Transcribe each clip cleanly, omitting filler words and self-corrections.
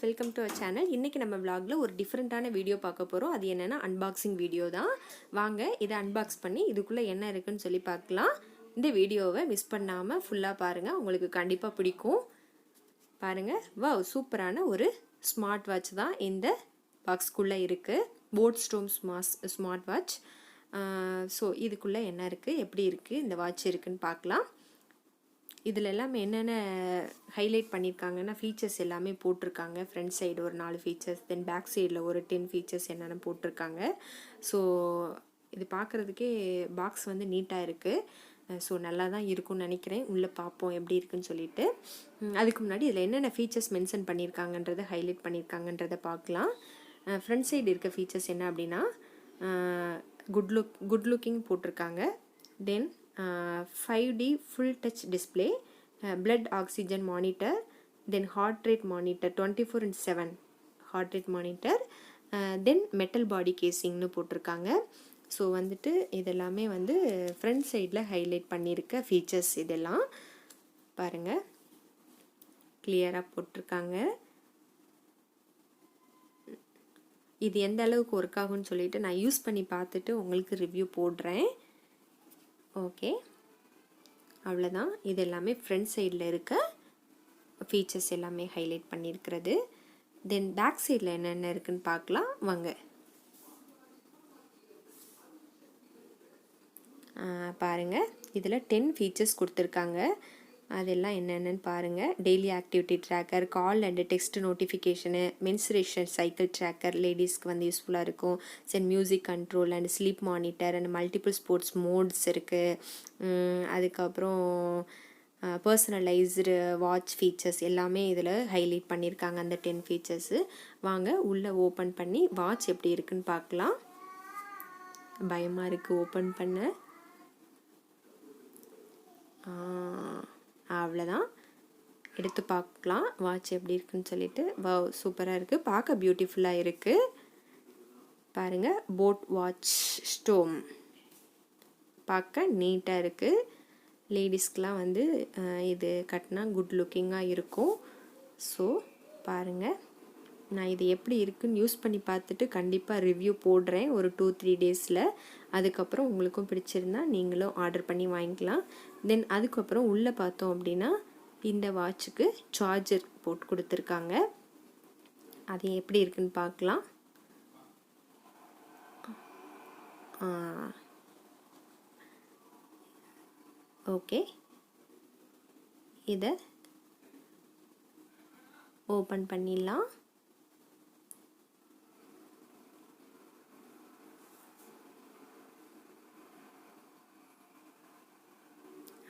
Welcome to our channel. இன்றைக்கி நம்ம vlogல ஒரு டிஃப்ரெண்ட்டான வீடியோ பார்க்க போகிறோம். அது என்னென்னா அன்பாக்சிங் வீடியோ தான். வாங்க இதை அன்பாக்ஸ் பண்ணி இதுக்குள்ளே என்ன இருக்குன்னு சொல்லி பார்க்கலாம். இந்த வீடியோவை மிஸ் பண்ணாமல் ஃபுல்லாக பாருங்கள், உங்களுக்கு கண்டிப்பாக பிடிக்கும். பாருங்கள், வாவ், சூப்பரான ஒரு ஸ்மார்ட் வாட்ச் தான் இந்த பாக்ஸ்க்குள்ளே இருக்குது. போட்ஸ்டோம் ஸ்மார்ட் வாட்ச். ஸோ இதுக்குள்ளே என்ன இருக்குது, எப்படி இருக்குது இந்த வாட்ச் இருக்குன்னு பார்க்கலாம். இதில் எல்லாமே என்னென்ன ஹைலைட் பண்ணியிருக்காங்கன்னா ஃபீச்சர்ஸ் எல்லாமே போட்டிருக்காங்க. ஃப்ரண்ட் சைடு ஒரு 4 ஃபீச்சர்ஸ், தென் பேக் சைடில் ஒரு 10 ஃபீச்சர்ஸ் என்னென்ன போட்டிருக்காங்க. ஸோ இது பார்க்குறதுக்கே பாக்ஸ் வந்து நீட்டாக இருக்குது. ஸோ நல்லா தான் இருக்கும்னு நினைக்கிறேன். உள்ளே பார்ப்போம் எப்படி இருக்குன்னு சொல்லிட்டு. அதுக்கு முன்னாடி இதில் என்னென்ன ஃபீச்சர்ஸ் மென்ஷன் பண்ணியிருக்காங்கன்றதை ஹைலைட் பண்ணியிருக்காங்கன்றதை பார்க்கலாம். ஃப்ரண்ட் சைடு இருக்க ஃபீச்சர்ஸ் என்ன அப்படின்னா குட் லுக்கிங் போட்டிருக்காங்க. தென் 5D full touch display, blood oxygen monitor, then heart rate monitor 24/7 heart rate monitor, then metal body casing னு போட்டிருக்காங்க. ஸோ வந்துட்டு இதெல்லாமே வந்து ஃப்ரண்ட் சைடில் ஹைலைட் பண்ணியிருக்க ஃபீச்சர்ஸ். இதெல்லாம் பாருங்கள், கிளியராக போட்டிருக்காங்க. இது எந்த அளவுக்கு ஒர்க் ஆகும்னு சொல்லிட்டு நான் யூஸ் பண்ணி பார்த்துட்டு உங்களுக்கு ரிவ்யூ போடுறேன். ஓகே, அவ்வளோதான். இது எல்லாமே ஃப்ரண்ட் சைடில் இருக்க ஃபீச்சர்ஸ் எல்லாமே ஹைலைட் பண்ணியிருக்கிறது. தென் பேக் சைடில் என்னென்ன இருக்குன்னு பார்க்கலாம் வாங்க. பாருங்கள், இதில் 10 ஃபீச்சர்ஸ் கொடுத்துருக்காங்க. அதெல்லாம் என்னென்னு பாருங்கள். Daily activity tracker, call and text notification, menstruation cycle tracker லேடிஸ்க்கு வந்து யூஸ்ஃபுல்லாக இருக்கும். சென் music control and sleep monitor and multiple sports modes இருக்குது. அதுக்கப்புறம் பர்சனலைஸ்டு வாட்ச் ஃபீச்சர்ஸ் எல்லாமே இதில் ஹைலைட் பண்ணியிருக்காங்க, அந்த 10 ஃபீச்சர்ஸு. வாங்க உள்ளே ஓப்பன் பண்ணி வாட்ச் எப்படி இருக்குன்னு பார்க்கலாம். பயமாக இருக்குது ஓப்பன் பண்ண. அவ்வளோதான், எடுத்து பார்க்கலாம் வாட்ச் எப்படி இருக்குன்னு சொல்லிட்டு. வாவ், சூப்பராக இருக்குது, பார்க்க பியூட்டிஃபுல்லாக இருக்குது. பாருங்கள், போட் வாட்ச் ஸ்டோம் பார்க்க நீட்டாக இருக்குது. லேடிஸ்க்கெலாம் வந்து இது கட்டினா குட் லுக்கிங்காக இருக்கும். ஸோ பாருங்கள், நான் இது எப்படி இருக்குன்னு யூஸ் பண்ணி பார்த்துட்டு கண்டிப்பாக ரிவ்யூ போடுறேன் ஒரு 2-3 டேஸில். அதுக்கப்புறம் உங்களுக்கும் பிடிச்சிருந்தா நீங்களும் ஆர்டர் பண்ணி வாங்கிக்கலாம். தென் அதுக்கப்புறம் உள்ளே பார்த்தோம் அப்படின்னா இந்த வாட்சுக்கு சார்ஜர் போட்டு கொடுத்துருக்காங்க. அது எப்படி இருக்குன்னு பார்க்கலாம். ஓகே, இதை ஓப்பன் பண்ணிடலாம்.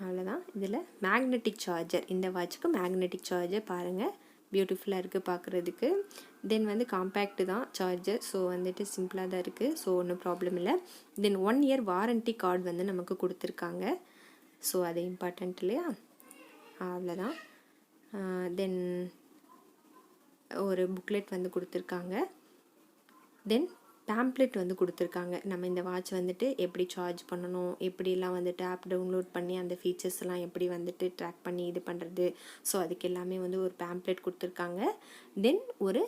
அவ்வளோதான். இதில் மேக்னெட்டிக் சார்ஜர், இந்த வாட்சுக்கு மேக்னெட்டிக் சார்ஜர் பாருங்கள், பியூட்டிஃபுல்லாக இருக்குது பார்க்குறதுக்கு. தென் வந்து காம்பேக்டு தான் சார்ஜர். ஸோ வந்துட்டு சிம்பிளாக தான் இருக்குது. ஸோ ஒன்றும் ப்ராப்ளம் இல்லை. தென் 1 இயர் வாரண்ட்டி கார்டு வந்து நமக்கு கொடுத்துருக்காங்க. ஸோ அது இம்பார்ட்டண்ட் இல்லையா? அவ்வளோதான். தென் ஒரு புக்லெட் வந்து கொடுத்துருக்காங்க. தென் பேம்ப்ளெட் வந்து கொடுத்துருக்காங்க. நம்ம இந்த வாட்ச் வந்துட்டு எப்படி சார்ஜ் பண்ணணும், எப்படிலாம் வந்துட்டு ஆப் டவுன்லோட் பண்ணி அந்த ஃபீச்சர்ஸ் எல்லாம் எப்படி வந்துட்டு ட்ராக் பண்ணி இது பண்ணுறது. ஸோ அதுக்கு எல்லாமே வந்து ஒரு பேம்ப்ளெட் கொடுத்துருக்காங்க. தென் ஒரு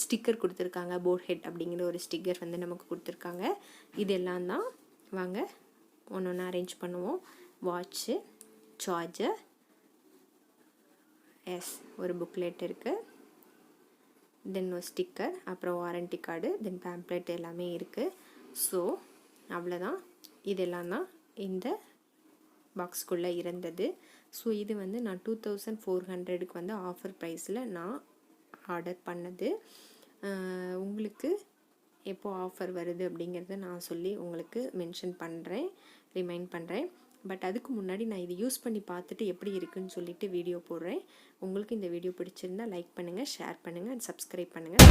ஸ்டிக்கர் கொடுத்துருக்காங்க, போட் ஹெட் அப்படிங்கிற ஒரு ஸ்டிக்கர் வந்து நமக்கு கொடுத்துருக்காங்க. இதெல்லாம் தான். வாங்க ஒன்று ஒன்று அரேஞ்ச் பண்ணுவோம். வாட்ச்சு, சார்ஜர், ஒரு புக்லெட் இருக்குது, தென் ஒரு ஸ்டிக்கர், அப்புறம் வாரண்ட்டி கார்டு, தென் பேம்ப்ளெட் எல்லாமே இருக்குது. ஸோ அவ்வளோதான். இதெல்லாம் தான் இந்த பாக்ஸ்குள்ளே இருந்தது. ஸோ இது வந்து நான் 2400க்கு வந்து ஆஃபர் ப்ரைஸில் நான் ஆர்டர் பண்ணது. உங்களுக்கு எப்போ ஆஃபர் வருது அப்படிங்கிறத நான் சொல்லி உங்களுக்கு மென்ஷன் பண்ணுறேன், ரிமைண்ட் பண்ணுறேன். பட் அதுக்கு முன்னாடி நான் இது யூஸ் பண்ணி பார்த்துட்டு எப்படி இருக்குன்னு சொல்லிட்டு வீடியோ போடுறேன். உங்களுக்கு இந்த வீடியோ பிடிச்சிருந்தா லைக் பண்ணுங்கள், ஷேர் பண்ணுங்கள் அண்ட் சப்ஸ்கிரைப் பண்ணுங்கள்.